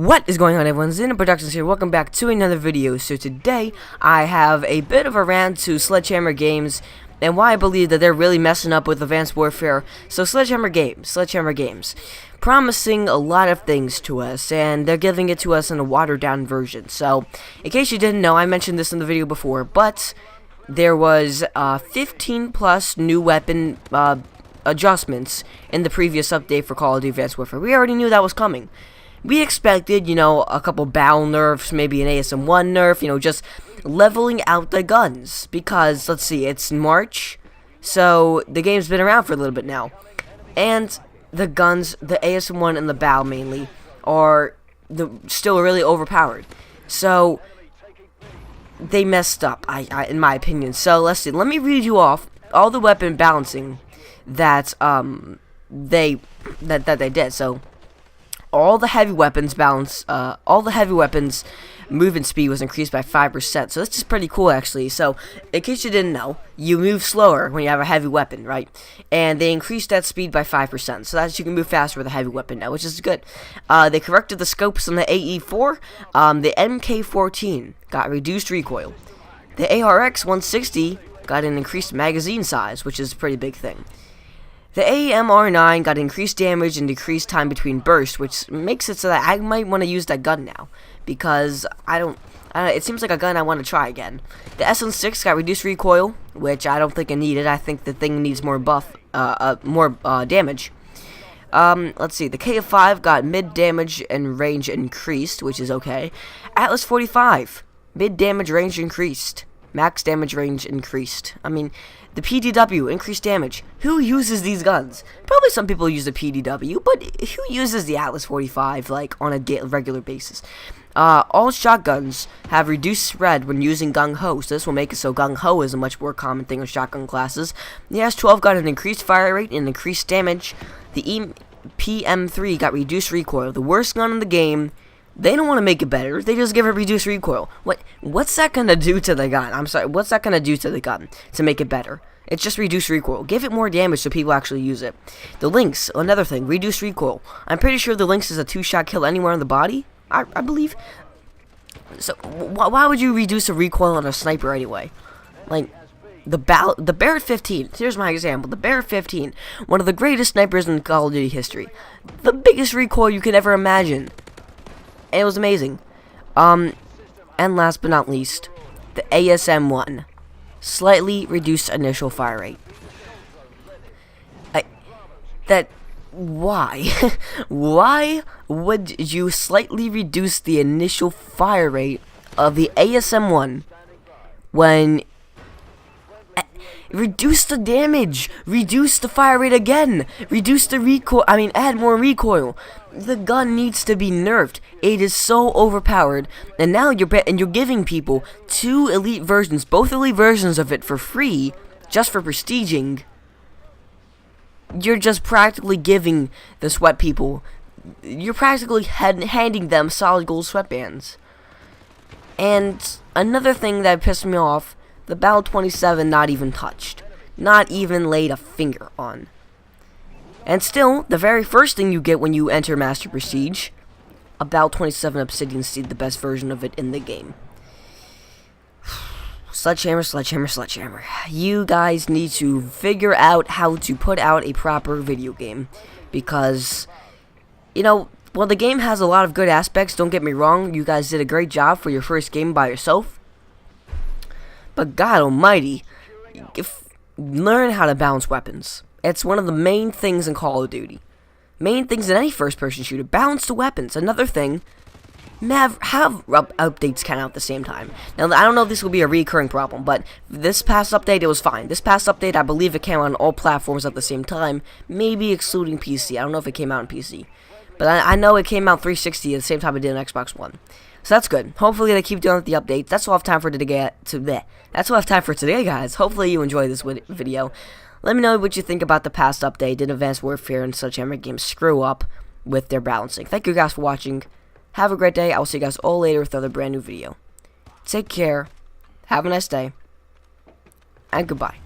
What is going on, everyone? Xeno Productions here. Welcome back to another video. So today I have a bit of a rant to Sledgehammer Games and why I believe that they're really messing up with Advanced Warfare. So Sledgehammer Games, promising a lot of things to us, and they're giving it to us in a watered down version. So in case you didn't know, I mentioned this in the video before, but there was 15 plus new weapon adjustments in the previous update for Call of Duty Advanced Warfare. We already knew that was coming. We expected, a couple barrel nerfs, maybe an ASM-1 nerf, just leveling out the guns. Because, let's see, it's March, so the game's been around for a little bit now. And the guns, the ASM-1 and the BAL mainly, are still really overpowered. So, they messed up, in my opinion. So, let's see, let me read you off all the weapon balancing that, they did. So, all the heavy weapons movement speed was increased by 5%. So this is pretty cool, actually. So in case you didn't know, you move slower when you have a heavy weapon, right? And they increased that speed by 5%. So that you can move faster with a heavy weapon now, which is good. They corrected the scopes on the AE4. The MK14 got reduced recoil. The ARX 160 got an increased magazine size, which is a pretty big thing. The AMR9 got increased damage and decreased time between bursts, which makes it so that I might want to use that gun now, because it seems like a gun I want to try again. The SN6 got reduced recoil, which I don't think I needed. I think the thing needs more damage. Let's see, the KF5 got mid damage and range increased, which is okay. Atlas 45, mid damage range increased. Max damage range increased. I mean, the PDW, increased damage. Who uses these guns? Probably some people use the PDW, but who uses the Atlas 45, like, on a regular basis? All shotguns have reduced spread when using gung-ho, so this will make it so gung-ho is a much more common thing with shotgun classes. The S12 got an increased fire rate and increased damage. The PM3 got reduced recoil. The worst gun in the game. They don't want to make it better. They just give it reduced recoil. What's that gonna do to the gun? I'm sorry. What's that gonna do to the gun to make it better? It's just reduced recoil. Give it more damage so people actually use it. The Lynx, another thing, reduced recoil. I'm pretty sure the Lynx is a 2-shot kill anywhere in the body. I believe. So why would you reduce the recoil on a sniper anyway? Like the Barrett 15. Here's my example. The Barrett 15, one of the greatest snipers in Call of Duty history. The biggest recoil you could ever imagine. It was amazing. And last but not least, the ASM-1. Slightly reduced initial fire rate. Why? Why would you slightly reduce the initial fire rate of the ASM-1 when... Reduce the damage, reduce the fire rate again, reduce the recoil, add more recoil. The gun needs to be nerfed. It is so overpowered, and now you're giving people two elite versions, both elite versions of it for free, just for prestiging. You're just practically giving the sweat people, you're practically handing them solid gold sweatbands. And another thing that pissed me off, the BAL 27 not even touched. Not even laid a finger on. And still, the very first thing you get when you enter Master Prestige, a BAL 27 Obsidian Seed, the best version of it in the game. Sledgehammer. You guys need to figure out how to put out a proper video game. Because, well, the game has a lot of good aspects, don't get me wrong. You guys did a great job for your first game by yourself. But God almighty, learn how to balance weapons. It's one of the main things in Call of Duty. Main things in any first-person shooter. Balance the weapons. Another thing, have updates count out at the same time. Now, I don't know if this will be a recurring problem, but this past update, it was fine. This past update, I believe it came out on all platforms at the same time, maybe excluding PC. I don't know if it came out on PC. But I know it came out 360 at the same time it did on Xbox One. So that's good. Hopefully they keep doing the updates. That's all I have time for today. That's all I have time for today, guys. Hopefully you enjoy this video. Let me know what you think about the past update. Did Advanced Warfare and Sledgehammer Games screw up with their balancing? Thank you guys for watching. Have a great day. I will see you guys all later with another brand new video. Take care. Have a nice day. And goodbye.